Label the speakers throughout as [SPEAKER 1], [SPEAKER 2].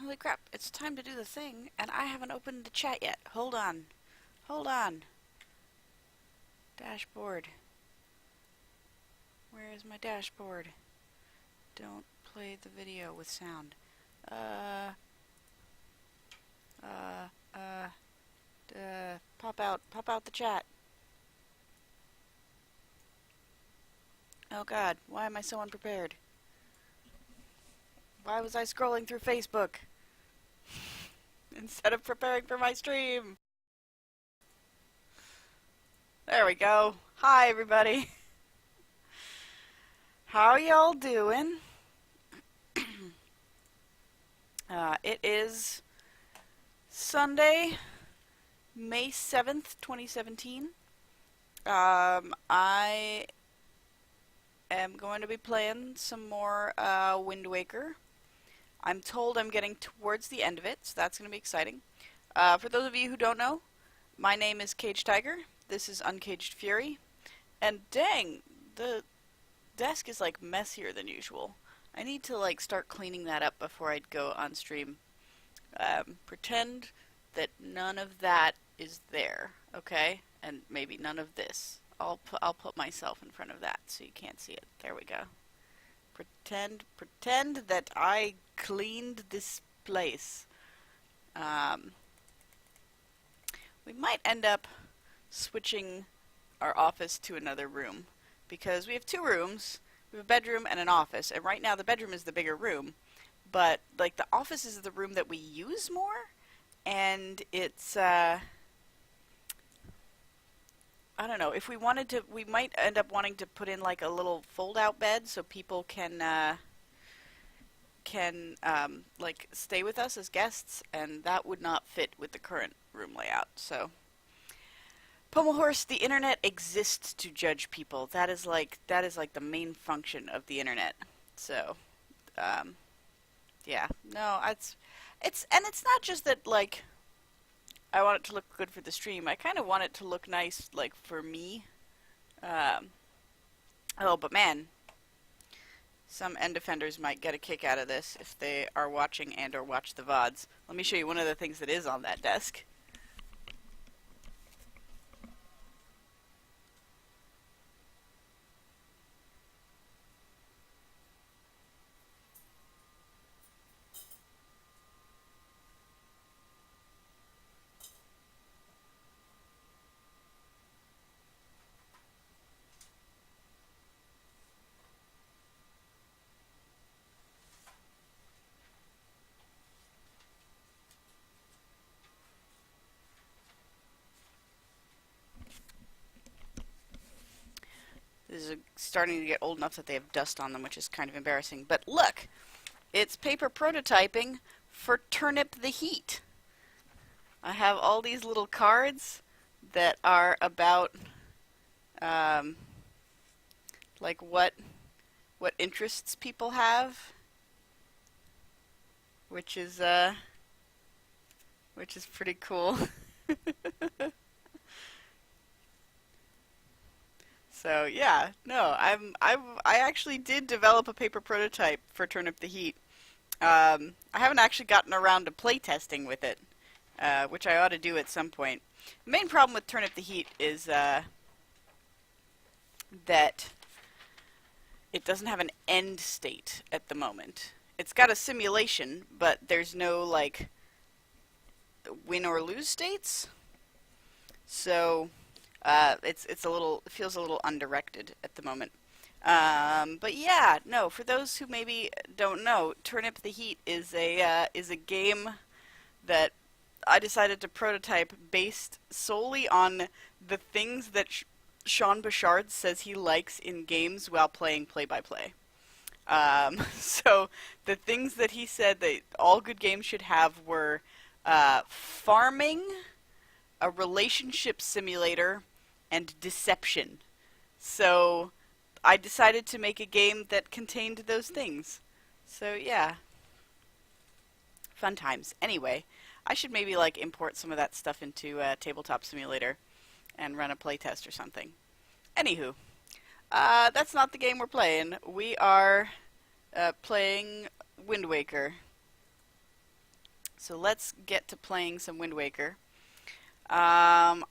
[SPEAKER 1] Holy crap, it's time to do the thing, and I haven't opened the chat yet. Hold on. Hold on. Dashboard. Where is my dashboard? Don't play the video with sound. Pop out the chat. Oh god, why am I so unprepared? Why was I scrolling through Facebook instead of preparing for my stream? There we go. Hi, everybody. How y'all doing? It is Sunday, May 7th, 2017. I am going to be playing some more Wind Waker. I'm told I'm getting towards the end of it, so that's going to be exciting. For those of you who don't know, my name is Caged Tiger. This is UnKaged Fury. And dang, the desk is like messier than usual. I need to like start cleaning that up before I go on stream. Pretend that none of that is there, okay? And maybe none of this. I'll put myself in front of that so you can't see it. There we go. Pretend that I cleaned this place. We might end up switching our office to another room because we have two rooms. We have a bedroom and an office, and right now the bedroom is the bigger room, but like the office is the room that we use more, and it's I don't know, if we wanted to, we might end up wanting to put in like a little fold-out bed so people can like stay with us as guests, and that would not fit with the current room layout. So, Pommelhorse, the internet exists to judge people. That is like the main function of the internet. So, yeah, no, it's not just that like I want it to look good for the stream. I kind of want it to look nice, like, for me. Oh, but man, some end defenders might get a kick out of this if they are watching and or watch the VODs. Let me show you one of the things that is on that desk. This is starting to get old enough that they have dust on them, which is kind of embarrassing. But look, it's paper prototyping for Turnip the Heat. I have all these little cards that are about like what interests people have, which is pretty cool. So yeah, no, I actually did develop a paper prototype for Turnip the Heat. I haven't actually gotten around to play testing with it, which I ought to do at some point. The main problem with Turnip the Heat is that it doesn't have an end state at the moment. It's got a simulation, but there's no like win or lose states. So it feels a little undirected at the moment. But yeah, no, for those who maybe don't know, Turnip the Heat is a game that I decided to prototype based solely on the things that Sean Bouchard says he likes in games while playing play-by-play. So the things that he said that all good games should have were farming, a relationship simulator, and deception. So I decided to make a game that contained those things. So yeah, fun times. Anyway, I should maybe like import some of that stuff into Tabletop Simulator and run a playtest or something. Anywho, that's not the game we're playing. We are playing Wind Waker. So let's get to playing some Wind Waker. Last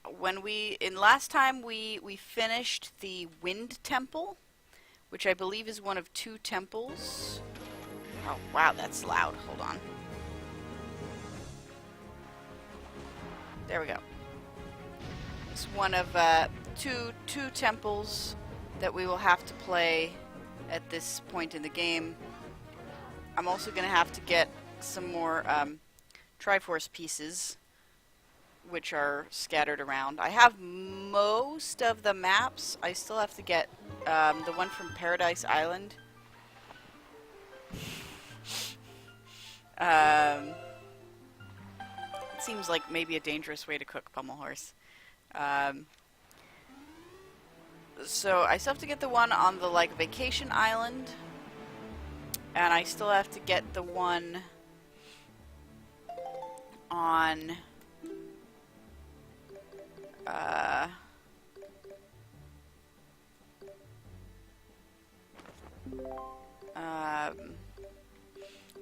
[SPEAKER 1] time we finished the Wind Temple, which I believe is one of 2 temples. Oh wow, that's loud. Hold on. There we go. It's one of two temples that we will have to play at this point in the game. I'm also going to have to get some more Triforce pieces, which are scattered around. I have most of the maps. I still have to get the one from Paradise Island. It seems like maybe a dangerous way to cook Pummel Horse. So I still have to get the one on the like vacation island, and I still have to get the one on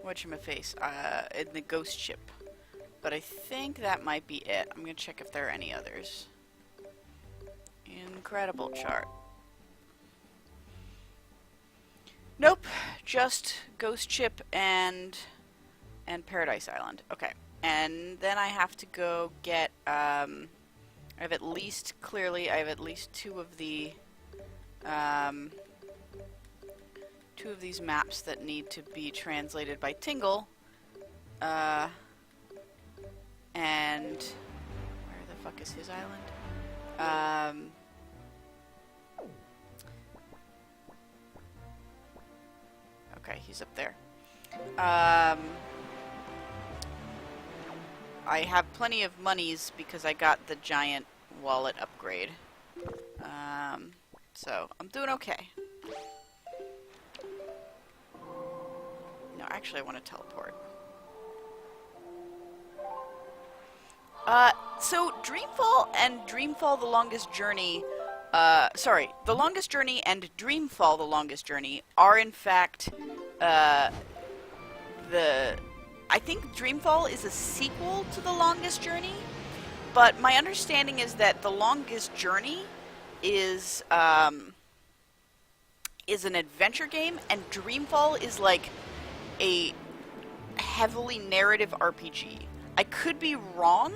[SPEAKER 1] whatchamaface, in the ghost ship. But I think that might be it. I'm gonna check if there are any others. Incredible chart. Nope, just Ghost Ship and Paradise Island. Okay, and then I have to go get. I have at least 2 of the 2 of these maps that need to be translated by Tingle. And where the fuck is his island? Okay, he's up there. I have plenty of monies because I got the giant wallet upgrade. So I'm doing okay. No, actually I want to teleport. So Dreamfall and Dreamfall The Longest Journey, The Longest Journey and Dreamfall The Longest Journey are in fact, I think Dreamfall is a sequel to The Longest Journey, but my understanding is that The Longest Journey is an adventure game, and Dreamfall is like a heavily narrative RPG. I could be wrong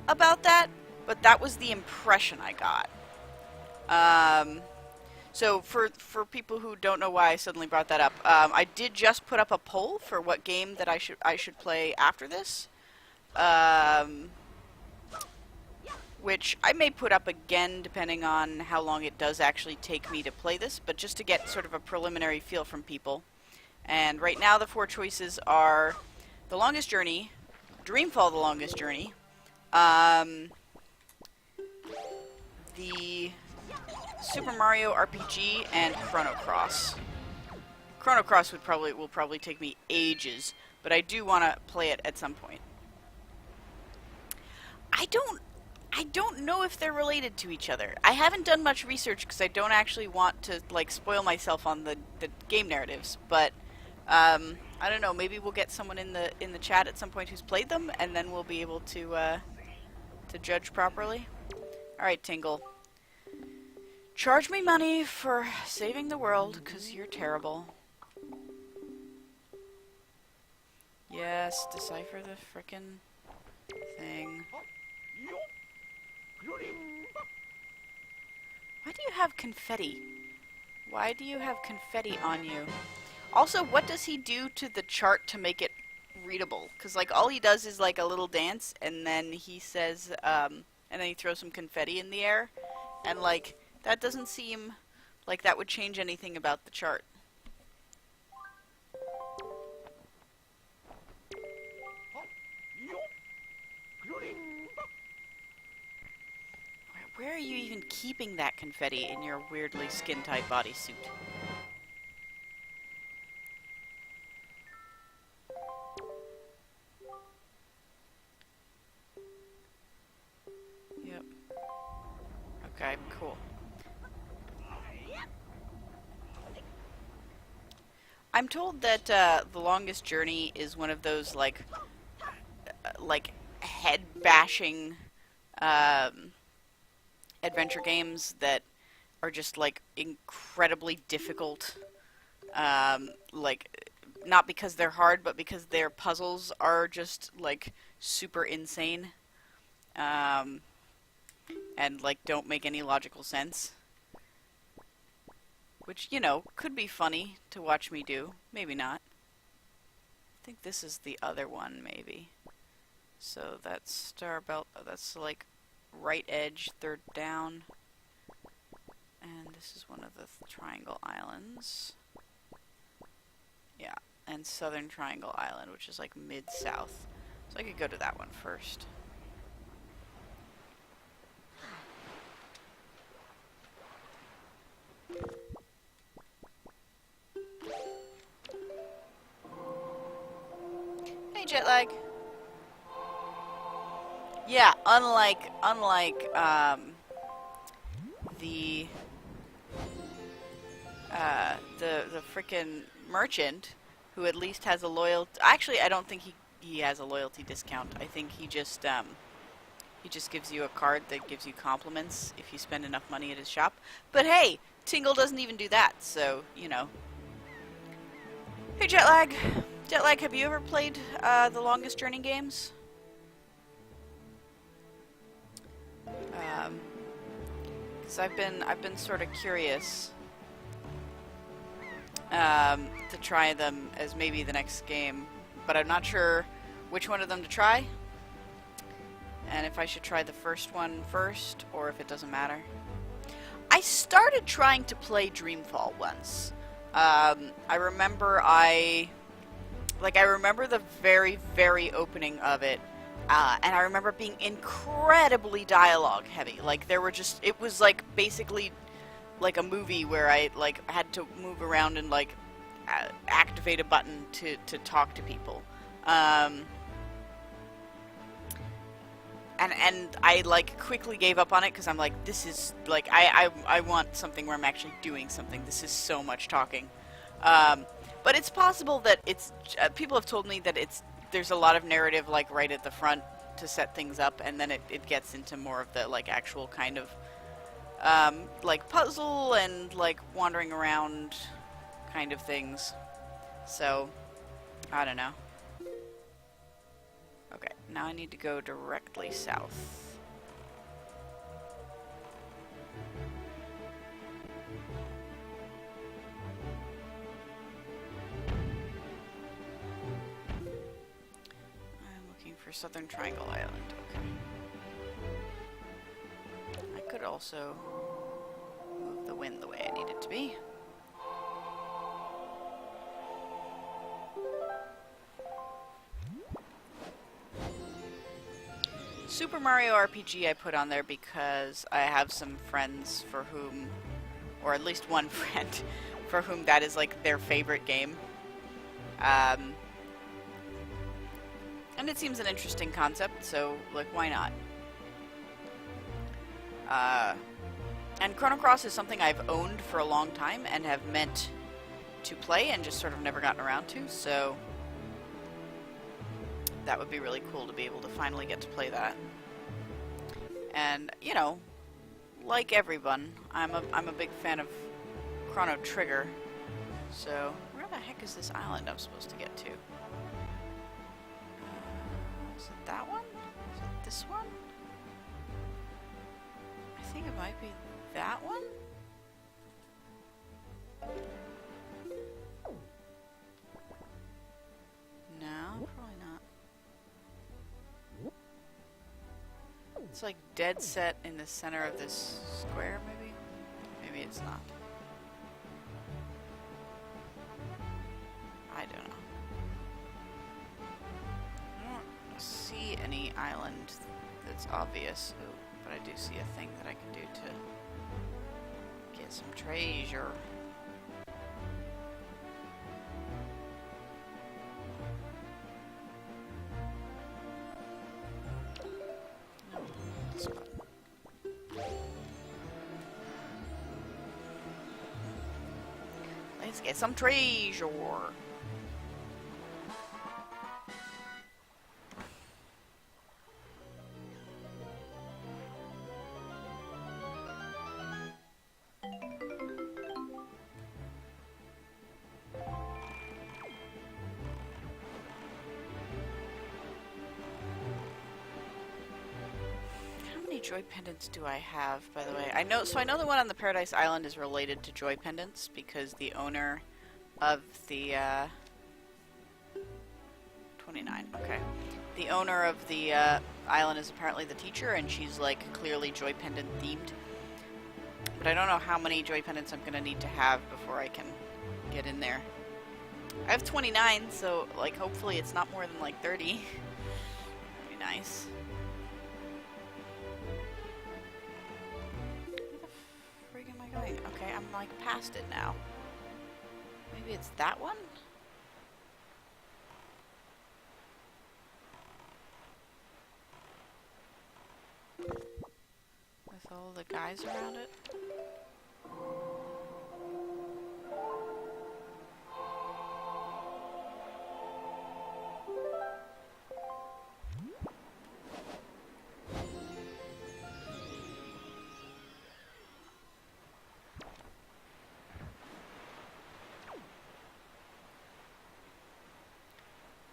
[SPEAKER 1] about that, but that was the impression I got. So for people who don't know why I suddenly brought that up, I did just put up a poll for what game that I should play after this, which I may put up again depending on how long it does actually take me to play this, but just to get sort of a preliminary feel from people. And right now the 4 choices are The Longest Journey, Dreamfall The Longest Journey, the Super Mario RPG, and Chrono Cross. Chrono Cross will probably take me ages, but I do want to play it at some point. I don't know if they're related to each other. I haven't done much research because I don't actually want to like spoil myself on the game narratives, but I don't know, maybe we'll get someone in the chat at some point who's played them, and then we'll be able to judge properly. Alright, Tingle. Charge me money for saving the world, because you're terrible. Yes, decipher the frickin' thing. Why do you have confetti? Why do you have confetti on you? Also, what does he do to the chart to make it readable? Because, like, all he does is, like, a little dance, and then he says, and then he throws some confetti in the air, and, like, that doesn't seem like that would change anything about the chart. Where are you even keeping that confetti in your weirdly skin-tight bodysuit? Yep. Okay, cool. I'm told that The Longest Journey is one of those, like, like head bashing um, adventure games that are just like incredibly difficult. Like not because they're hard, but because their puzzles are just like super insane, um, and like don't make any logical sense. Which, you know, could be funny to watch me do. Maybe not. I think this is the other one, maybe. So that's Star Belt. That's like right edge, third down. And this is one of the Triangle Islands. Yeah, and Southern Triangle Island, which is like mid-south. So I could go to that one first. Hey, jet lag. Yeah, unlike the the frickin' merchant, who at least has a loyalty. Actually, I don't think he has a loyalty discount. I think he just gives you a card that gives you compliments if you spend enough money at his shop. But hey, Tingle doesn't even do that, so you know. Hey, Jetlag. Jetlag, have you ever played the Longest Journey games? Because I've been sort of curious to try them as maybe the next game, but I'm not sure which one of them to try, and if I should try the first one first, or if it doesn't matter. I started trying to play Dreamfall once. I remember I remember the very, very opening of it, and I remember being incredibly dialogue heavy. Like, it was like basically like a movie where I like had to move around and like activate a button to talk to people. And I like quickly gave up on it because I'm like, this is like I want something where I'm actually doing something. This is so much talking. But it's possible that it's people have told me that there's a lot of narrative like right at the front to set things up, and then it gets into more of the like actual kind of like puzzle and like wandering around kind of things. So I don't know. Okay, now I need to go directly south. I'm looking for Southern Triangle Island. Okay. I could also move the wind the way I need it to be. Super Mario RPG I put on there because I have some friends for whom, or at least one friend, for whom that is like their favorite game. And it seems an interesting concept, so like why not? And Chrono Cross is something I've owned for a long time and have meant to play and just sort of never gotten around to, so that would be really cool to be able to finally get to play that. And, you know, like everyone, I'm a big fan of Chrono Trigger. So, where the heck is this island I'm supposed to get to? Is it that one? Is it this one? I think it might be that one? No, probably not. It's like dead set in the center of this square, maybe? Maybe it's not. I don't know. I don't see any island that's obvious, but I do see a thing that I can do to get some treasure. Let's get some treasure. joy pendants do I have, by the way? I know the one on the Paradise Island is related to joy pendants because the owner of the 29. Okay, the owner of the island is apparently the teacher, and she's like clearly joy pendant themed. But I don't know how many joy pendants I'm gonna need to have before I can get in there. I have 29, so like hopefully it's not more than like 30. That'd be nice. Where the frig am I going? Okay, I'm like past it now. Maybe it's that one? With all the guys around it?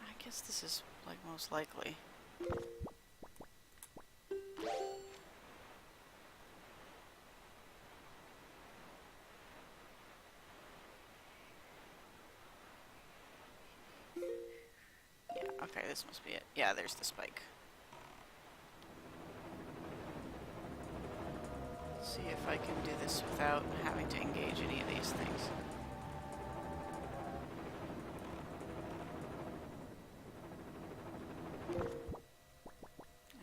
[SPEAKER 1] I guess this is like most likely. Yeah, okay, this must be it. Yeah, there's the spike. Let's see if I can do this without having to engage any of these things. I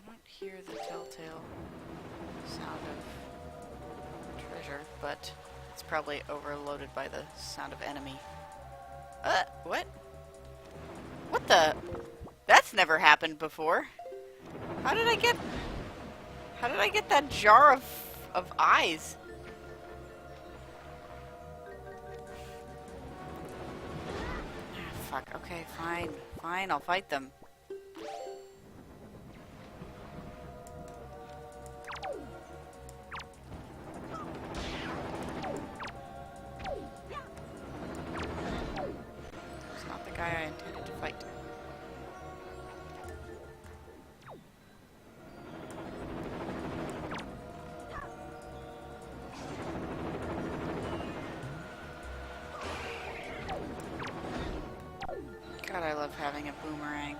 [SPEAKER 1] don't hear the telltale sound of treasure, but it's probably overloaded by the sound of enemy. What? What the? That's never happened before. How did I get that jar of eyes? Fuck, okay, fine. Fine, I'll fight them. It's not the guy I intended to fight. God, I love having a boomerang.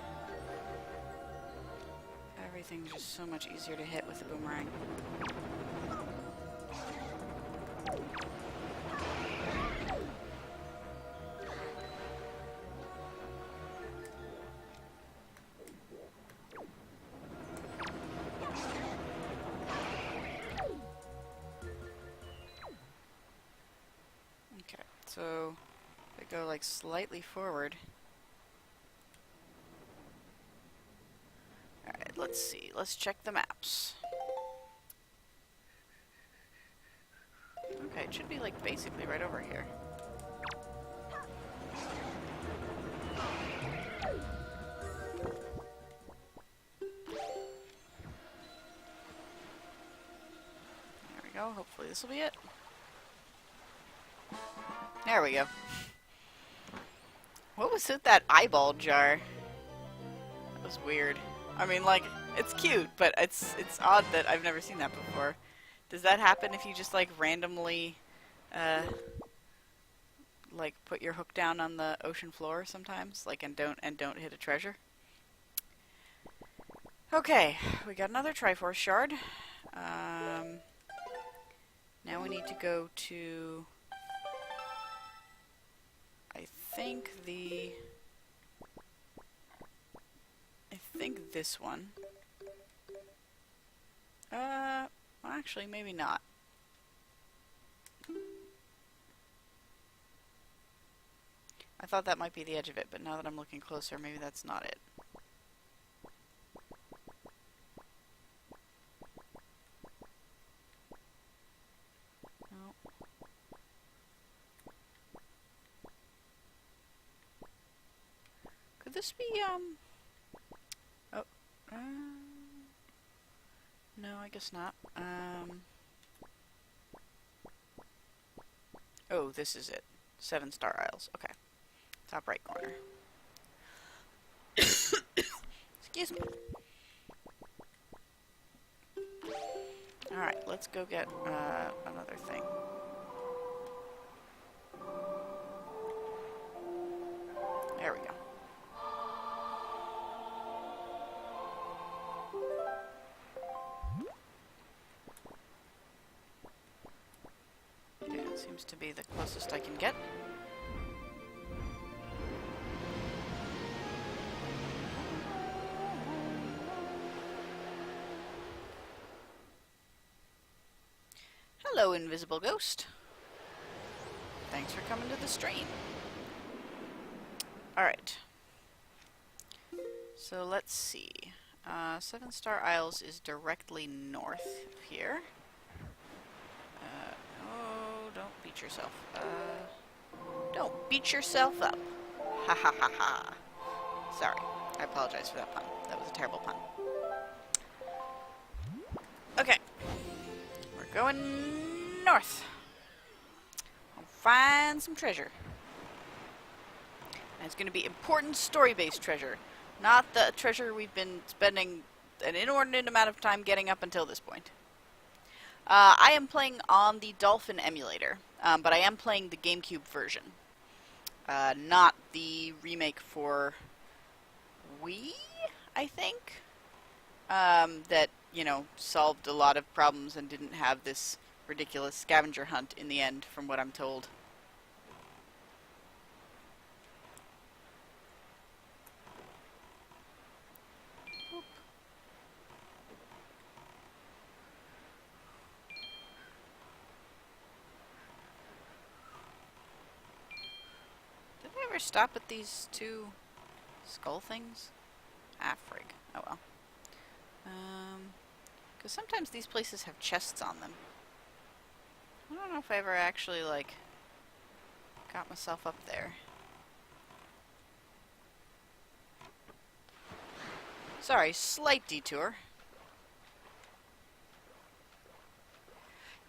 [SPEAKER 1] Everything's just so much easier to hit with a boomerang. Okay, so if I go like slightly forward. Alright, let's see. Let's check the maps. Okay, it should be like basically right over here. There we go. Hopefully this will be it. There we go. What was with that eyeball jar? That was weird. I mean, like, it's cute, but it's odd that I've never seen that before. Does that happen if you just like randomly like put your hook down on the ocean floor sometimes, like and don't hit a treasure? Okay, we got another Triforce shard. Now we need to go to I think this one. Well, actually, maybe not. I thought that might be the edge of it, but now that I'm looking closer, maybe that's not it. No. Could this be, oh, no, I guess not. Oh, this is it. 7 Star Isles. Okay. Top right corner. Excuse me. Alright, let's go get another thing. There we go. Yeah, it seems to be the closest I can get. Hello, invisible ghost. Thanks for coming to the stream. Alright. So let's see. 7 Star Isles is directly north of here. Oh, don't beat yourself. Don't beat yourself up. Ha ha ha ha. Sorry. I apologize for that pun. That was a terrible pun. Okay. We're going north. I'll find some treasure. And it's going to be important story-based treasure. Not the treasure we've been spending an inordinate amount of time getting up until this point. I am playing on the Dolphin emulator, but I am playing the GameCube version. Not the remake for Wii, I think? That, you know, solved a lot of problems and didn't have this ridiculous scavenger hunt in the end, from what I'm told. Did I ever stop at these 2 skull things? Ah, frig. Oh well. Because sometimes these places have chests on them. I don't know if I ever actually, like, got myself up there. Sorry, slight detour.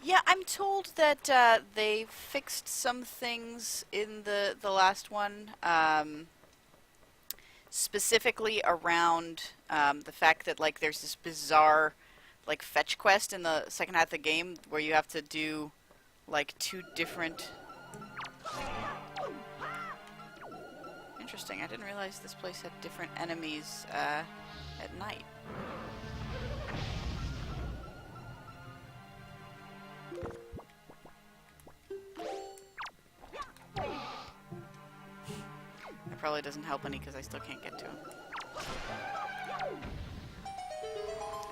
[SPEAKER 1] Yeah, I'm told that they fixed some things in the last one, specifically around the fact that, like, there's this bizarre, like, fetch quest in the second half of the game where you have to do, like, 2 different... Interesting, I didn't realize this place had different enemies at night. It probably doesn't help any because I still can't get to him.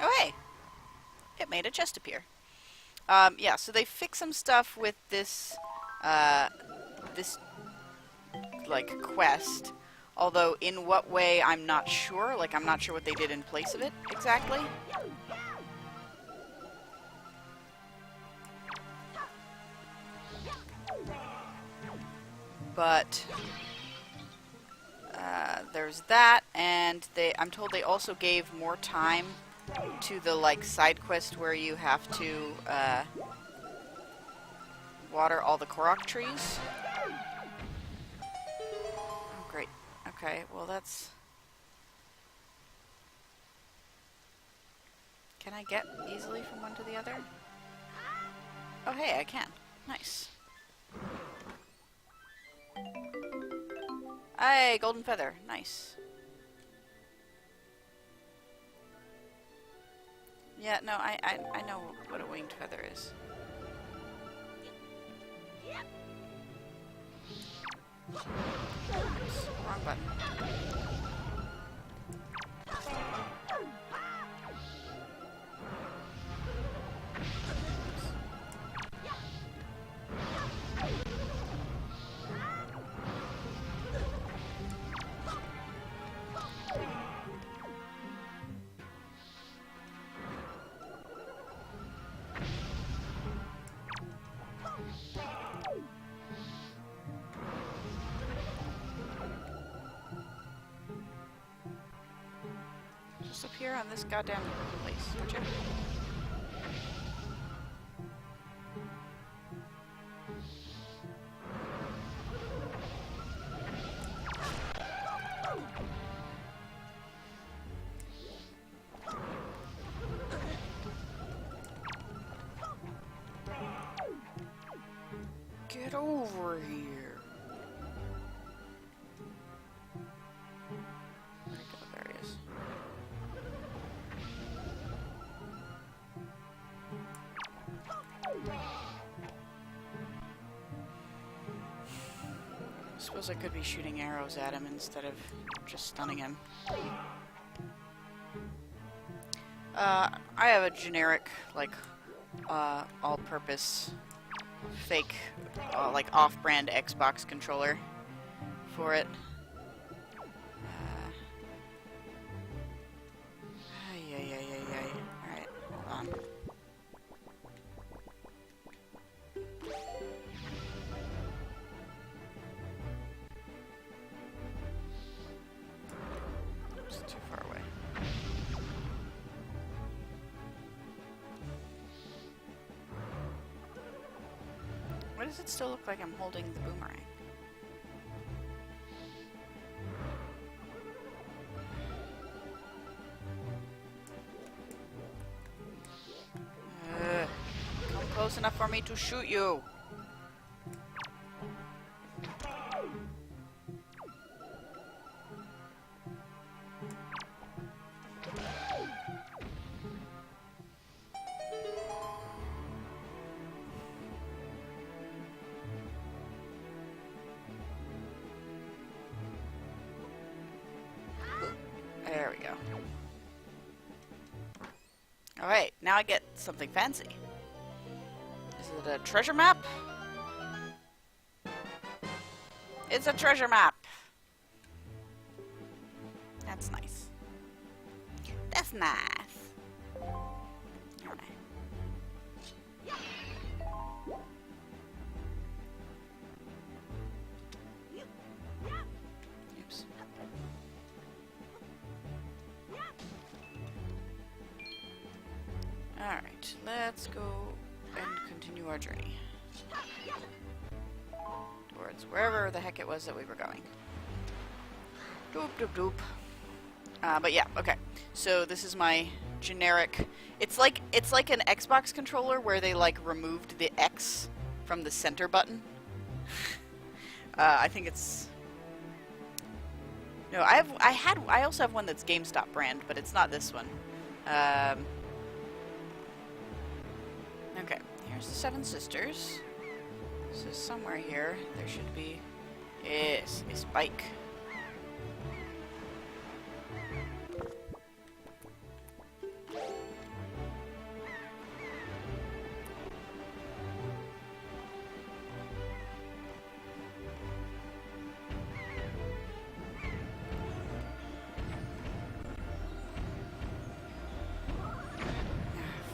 [SPEAKER 1] Oh hey! It made a chest appear. Yeah, so they fix some stuff with this, like, quest. Although, in what way, I'm not sure. Like, I'm not sure what they did in place of it, exactly. But... there's that, and I'm told they also gave more time to the, like, side quest where you have to, water all the Korok trees. Oh, great. Okay, well that's... Can I get easily from one to the other? Oh hey, I can. Nice. Hey, golden feather. Nice. Yeah, no, I know what a winged feather is. Oops, wrong button. Just appear on this goddamn place, would you? Get over here. There he is. I suppose I could be shooting arrows at him instead of just stunning him. I have a generic, like, all-purpose, fake, like, off-brand Xbox controller for it. Alright, hold on. It's too far away. Why does it still look like I'm holding the boomerang? Come close enough for me to shoot you. There we go. Alright, now I get something fancy. Is it a treasure map? It's a treasure map! That's nice. That's nice. Alright. Oops. Alright, let's go and continue our journey. Towards wherever the heck it was that we were going. Doop doop doop. But yeah, okay. So this is my generic... It's like an Xbox controller where they like removed the X from the center button. I think it's... No, I also have one that's GameStop brand, but it's not this one. Okay, here's the Seven Sisters. So somewhere here, there should be... Yes, a spike.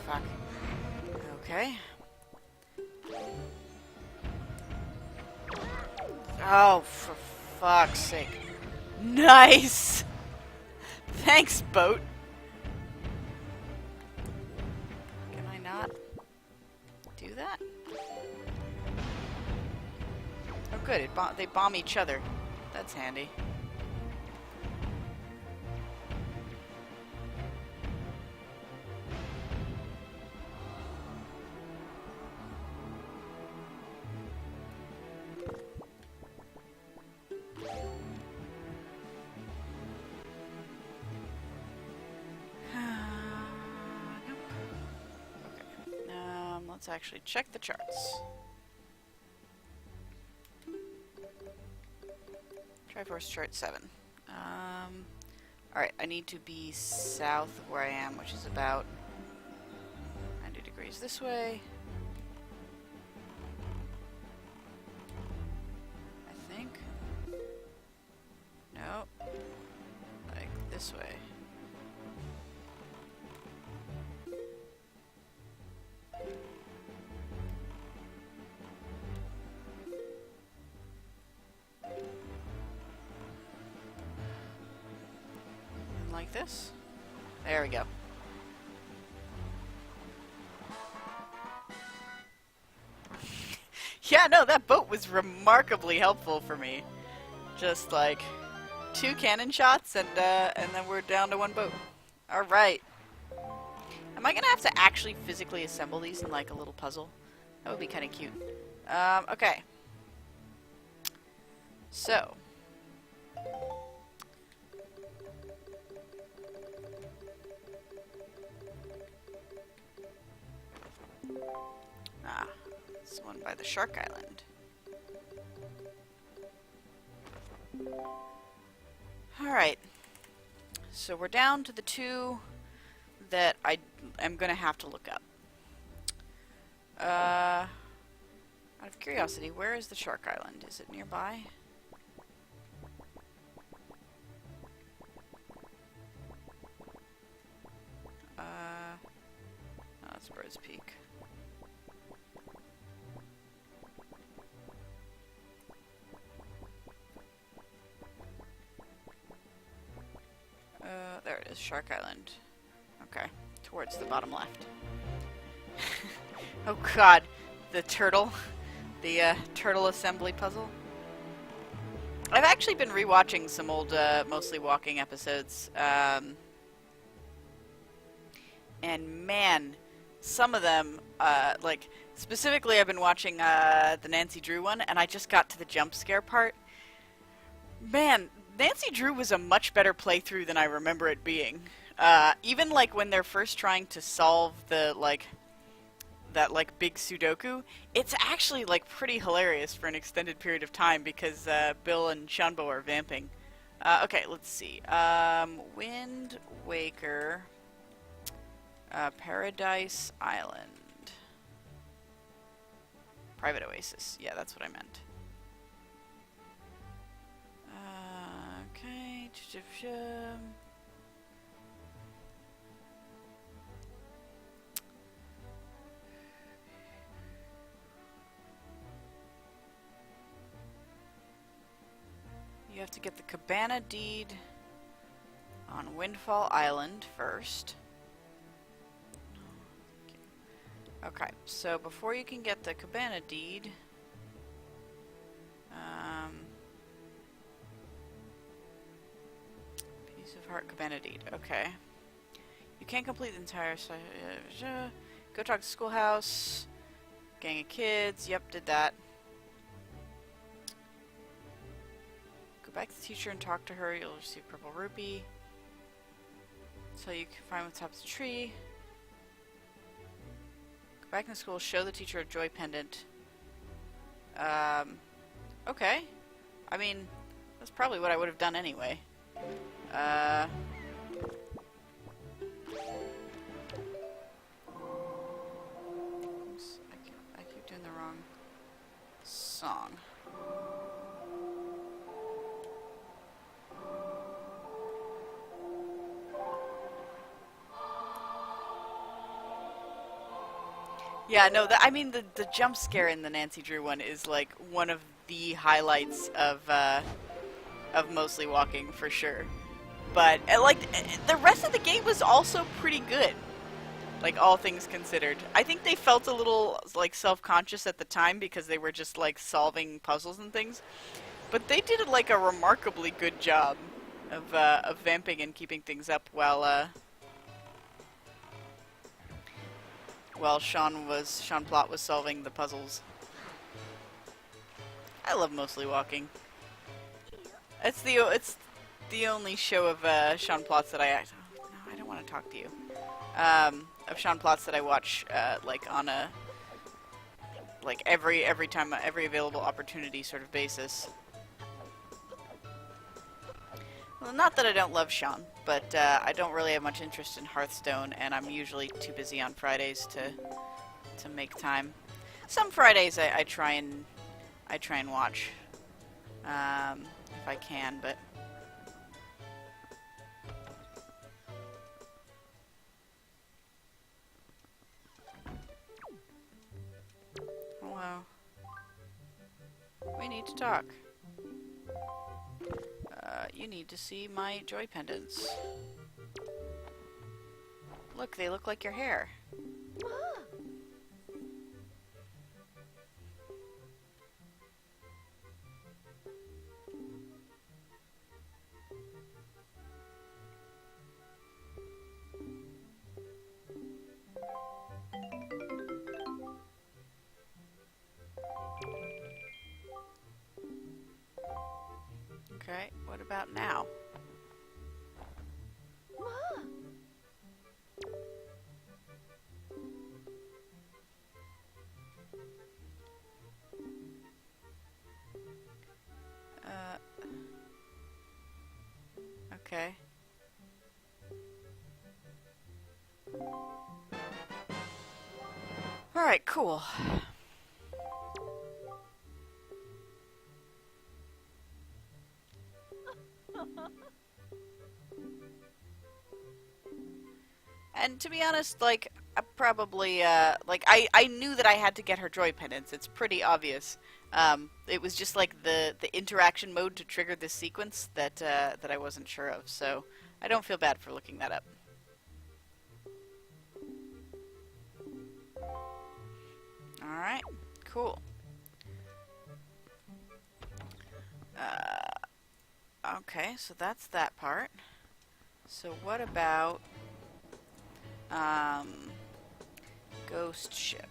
[SPEAKER 1] Fuck. Okay. Oh, for fuck's sake. Nice! Thanks, boat. Can I not do that? Oh good, they bomb each other. That's handy. Let's actually check the charts. Triforce chart 7. Alright, I need to be south of where I am, which is about 90 degrees this way. I think. No. Like this way. Like this. There we go. Yeah, no, that boat was remarkably helpful for me. Just like 2 cannon shots and then we're down to 1 boat. All right. Am I gonna have to actually physically assemble these in like a little puzzle? That would be kind of cute. Okay. So. Ah, this one by the Shark Island. Alright. So we're down to the two that I am going to have to look up. Out of curiosity, where is the Shark Island? Is it nearby? Oh, that's Bird's Peak. There it is, Shark Island. Okay, towards the bottom left. Oh god, the turtle. The turtle assembly puzzle. I've actually been rewatching some old Mostly Walking episodes. And man, some of them, like, specifically I've been watching the Nancy Drew one, and I just got to the jump scare part. Man, Nancy Drew was a much better playthrough than I remember it being. Even, like, when they're first trying to solve the, like, that, like, big Sudoku, it's actually, like, pretty hilarious for an extended period of time because Bill and Shanbo are vamping. Okay, let's see. Wind Waker... Paradise Island. Private Oasis. Yeah, that's what I meant. Okay. You have to get the Cabana deed on Windfall Island first. Okay, so before you can get the Cabana deed, piece of heart Cabana deed. Okay, you can't complete the entire. Go talk to schoolhouse. Gang of kids. Yep, did that. Go back to the teacher and talk to her. You'll receive purple rupee. So you can find what's top of the tree. Back in school, show the teacher a joy pendant. Okay. I mean, that's probably what I would have done anyway. Oops, I keep doing the wrong song. Yeah, no, I mean, the jump scare in the Nancy Drew one is, like, one of the highlights of Mostly Walking, for sure. But, like, the rest of the game was also pretty good, like, all things considered. I think they felt a little, like, self-conscious at the time because they were just, like, solving puzzles and things. But they did, like, a remarkably good job of vamping and keeping things up while Sean Plott was solving the puzzles. I love Mostly Walking. It's the only show of Sean Plott's that I don't want to talk to you. Of Sean Plott's that I watch like on a every available opportunity sort of basis. Well, not that I don't love Sean, but I don't really have much interest in Hearthstone, and I'm usually too busy on Fridays to make time. Some Fridays I try and watch if I can, but hello. We need to talk. You need to see my joy pendants. Look, they look like your hair. about now? Okay. Alright, cool. And to be honest, like, I probably, I knew that I had to get her joy pendants. It's pretty obvious. It was just like the interaction mode to trigger this sequence that I wasn't sure of. So I don't feel bad for looking that up. All right, cool. Okay, so that's that part. So what about ghost ship?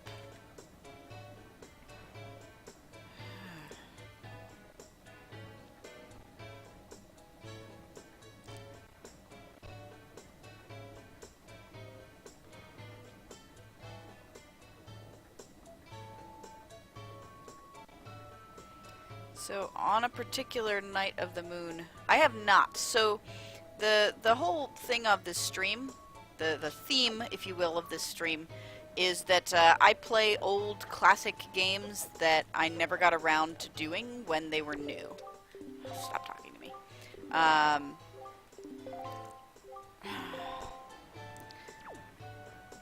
[SPEAKER 1] So on a particular night of the moon, I have not. So the whole thing of this stream, the theme, if you will, of this stream, is that I play old classic games that I never got around to doing when they were new. Stop talking to me.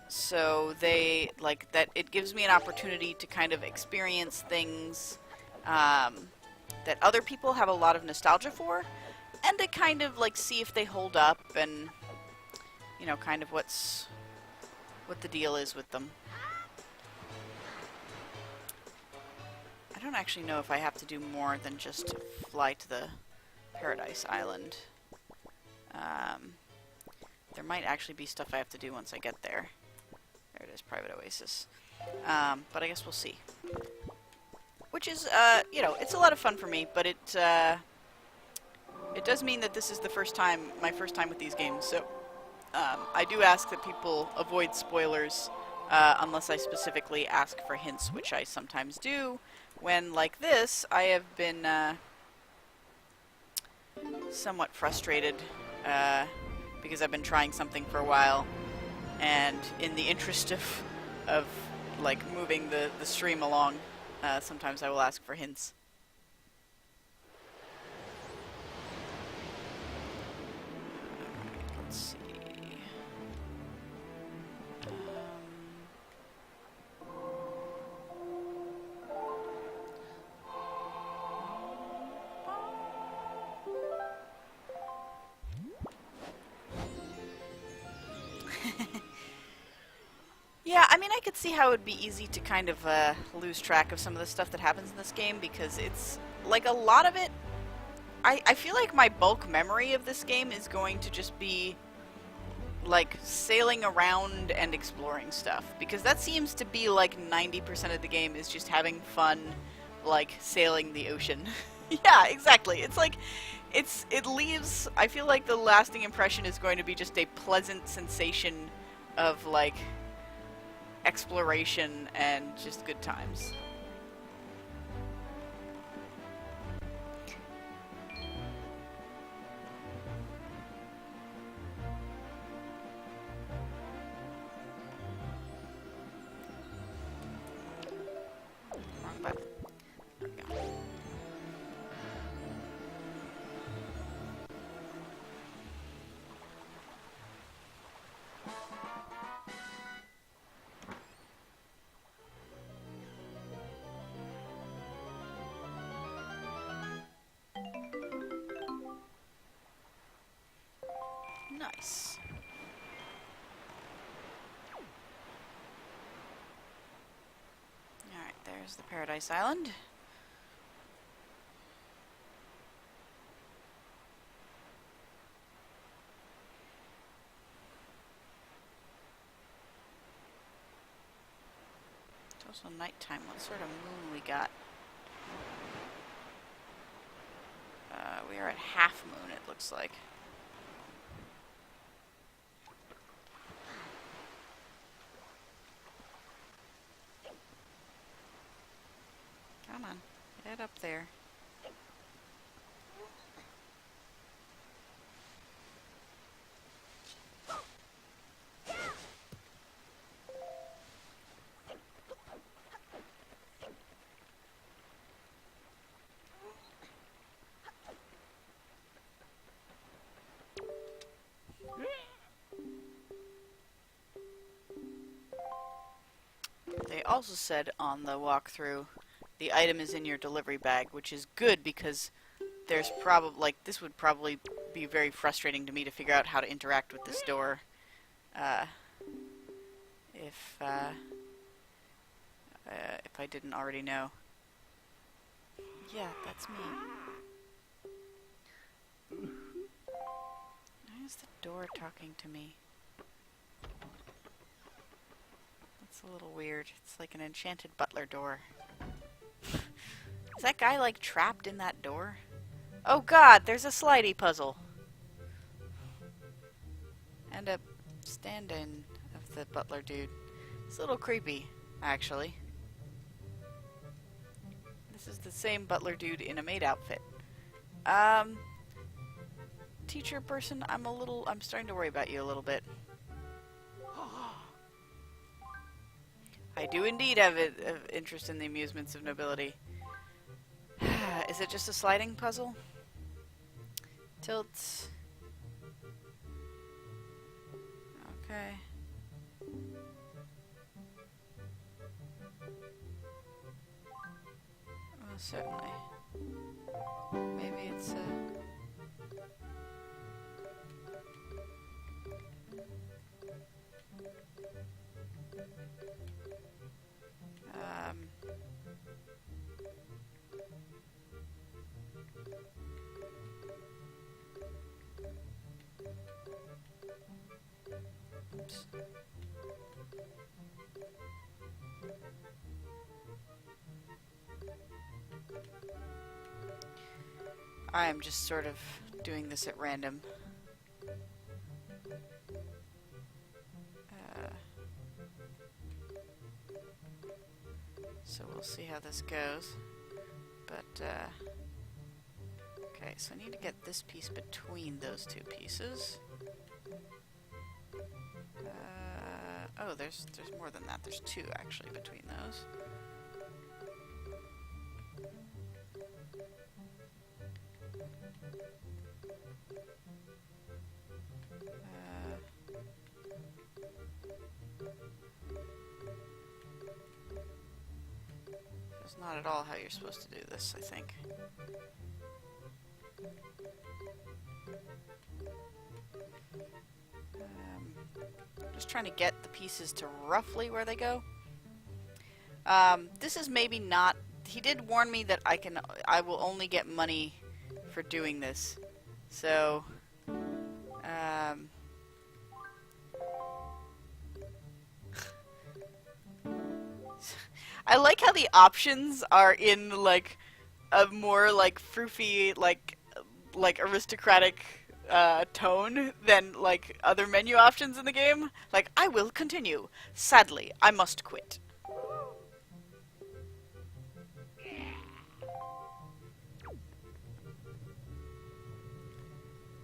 [SPEAKER 1] So they like that. It gives me an opportunity to kind of experience things that other people have a lot of nostalgia for, and to kind of like see if they hold up, and you know, kind of what the deal is with them. I don't actually know if I have to do more than just fly to the Paradise Island. There might actually be stuff I have to do once I get there. There it is, Private Oasis. But I guess we'll see. Which is, you know, it's a lot of fun for me, but it does mean that this is the my first time with these games, so I do ask that people avoid spoilers unless I specifically ask for hints, which I sometimes do. When, like this, I have been somewhat frustrated because I've been trying something for a while, and in the interest of like moving the stream along, sometimes I will ask for hints. Let's see. Yeah, I mean, I could see how it would be easy to kind of lose track of some of the stuff that happens in this game, because it's, like, a lot of it, I feel like my bulk memory of this game is going to just be, like, sailing around and exploring stuff, because that seems to be, like, 90% of the game is just having fun, like, sailing the ocean. Yeah, exactly. It's like, it leaves, I feel like the lasting impression is going to be just a pleasant sensation of, like, exploration and just good times. Wrong button. There we go. Nice. Alright, there's the Paradise Island. It's also nighttime. What sort of moon we got? We are at half moon, it looks like. Come on, get up there. They also said on the walkthrough, the item is in your delivery bag, which is good because there's probably, like, this would probably be very frustrating to me to figure out how to interact with this door. If I didn't already know. Yeah, that's me. Why is the door talking to me? That's a little weird. It's like an enchanted butler door. Is that guy, like, trapped in that door? Oh god, there's a slidey puzzle. And a stand-in of the butler dude. It's a little creepy, actually. This is the same butler dude in a maid outfit. Teacher person, I'm starting to worry about you a little bit. I do indeed have an interest in the amusements of nobility. Is it just a sliding puzzle? Tilt. Okay. Well, certainly. Maybe it's oops. I am just sort of doing this at random. So we'll see how this goes. But, okay, so I need to get this piece between those two pieces. Oh, there's more than that. There's two, actually, between those. That's not at all how you're supposed to do this, I think. Just trying to get the pieces to roughly where they go. This is maybe not... He did warn me that I will only get money for doing this. So... I like how the options are in, like, a more, like, froofy, like aristocratic tone than, like, other menu options in the game. Like, I will continue. Sadly, I must quit.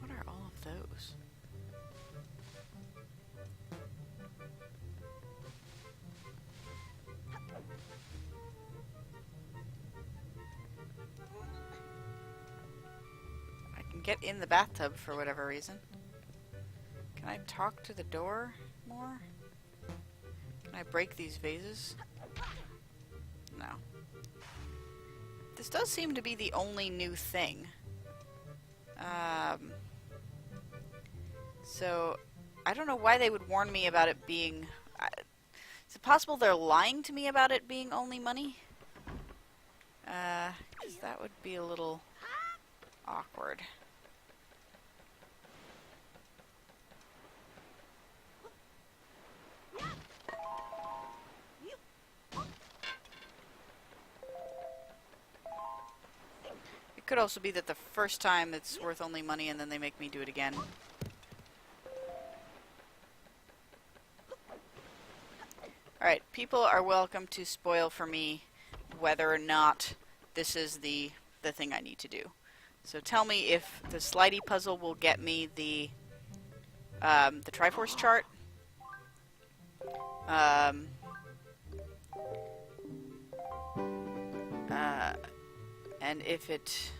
[SPEAKER 1] What are all of those? Get in the bathtub for whatever reason. Can I talk to the door more? Can I break these vases? No. This does seem to be the only new thing. So, I don't know why they would warn me about it being... is it possible they're lying to me about it being only money? 'Cause that would be a little awkward. Could also be that the first time it's worth only money and then they make me do it again. Alright, people are welcome to spoil for me whether or not this is the thing I need to do. So tell me if the slidey puzzle will get me the Triforce chart. And if it...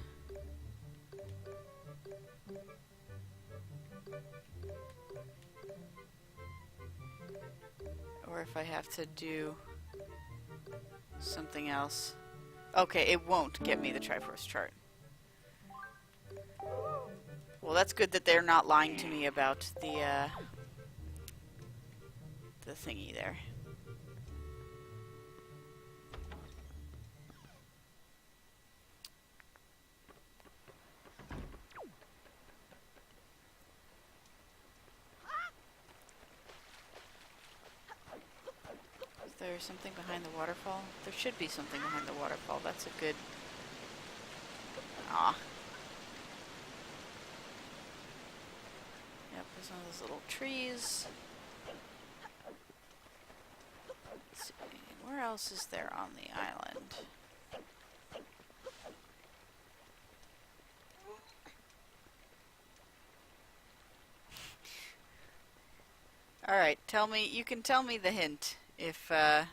[SPEAKER 1] or if I have to do something else. Okay, it won't get me the Triforce chart. Well, that's good that they're not lying to me about the thingy there. Is there something behind the waterfall? There should be something behind the waterfall. That's a good... Ah. Yep, there's one of those little trees. Let's see, where else is there on the island? Alright, tell me, you can tell me the hint if, I've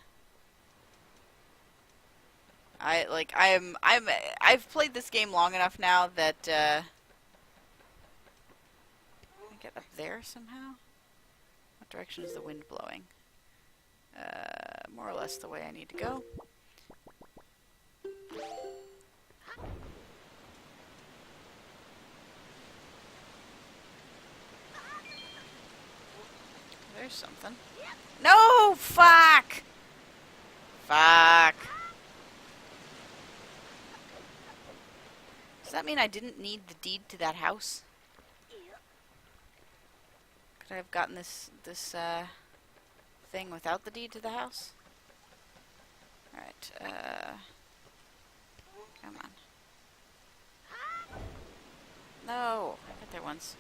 [SPEAKER 1] played this game long enough now that, can I get up there somehow? What direction is the wind blowing? More or less the way I need to go. There's something. No! Fuck! Fuck. Does that mean I didn't need the deed to that house? Could I have gotten this thing without the deed to the house? Alright, come on. No! I got there once.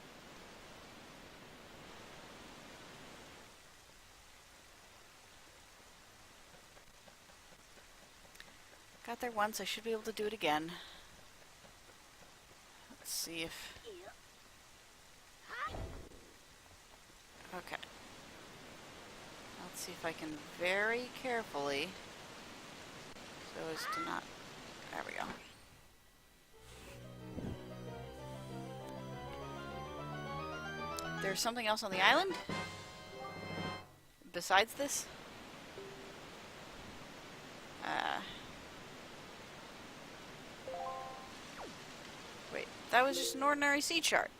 [SPEAKER 1] Got there once, I should be able to do it again. Let's see if... Okay. Let's see if I can very carefully... so as to not... There we go. There's something else on the island? Besides this? Wait, that was just an ordinary sea chart.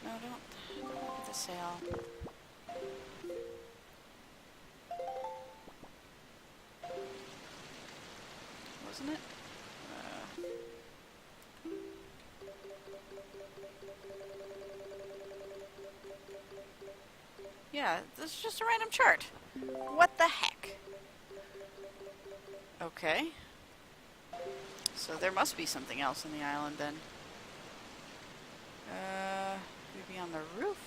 [SPEAKER 1] No, don't look at the sail. Wasn't it? Yeah, this is just a random chart. What the heck? Okay. So there must be something else on the island then. Maybe on the roof?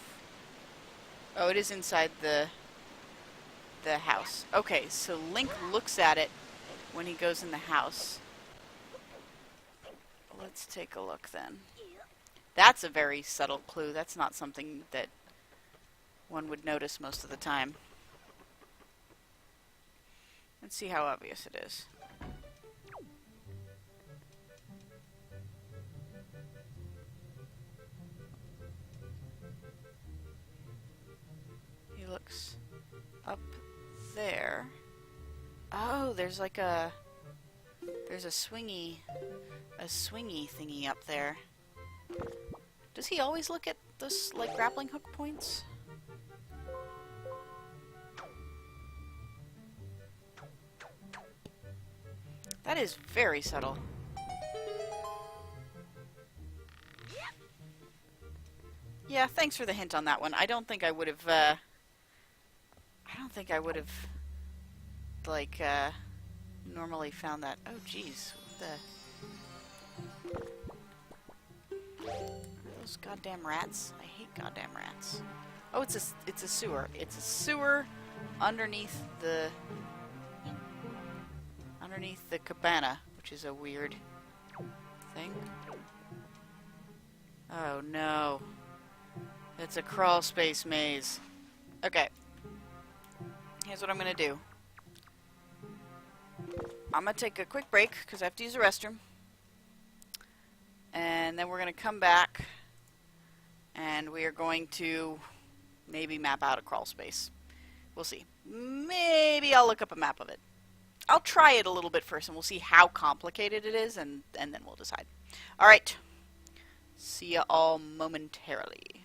[SPEAKER 1] Oh, it is inside the house. Okay, so Link looks at it when he goes in the house. Let's take a look then. That's a very subtle clue. That's not something that one would notice most of the time. Let's see how obvious it is. He looks up there. Oh, there's like a... there's a swingy thingy up there. Does he always look at this, like, grappling hook points? That is very subtle. Yeah, thanks for the hint on that one. I don't think I would have, like, normally found that. Oh, jeez. Are those goddamn rats? I hate goddamn rats. Oh, it's a sewer. It's a sewer underneath the cabana, which is a weird thing. Oh no. It's a crawl space maze. Okay. Here's what I'm gonna do. I'm gonna take a quick break because I have to use the restroom. And then we're gonna come back and we are going to maybe map out a crawl space. We'll see. Maybe I'll look up a map of it. I'll try it a little bit first and we'll see how complicated it is and then we'll decide. Alright. See ya all momentarily.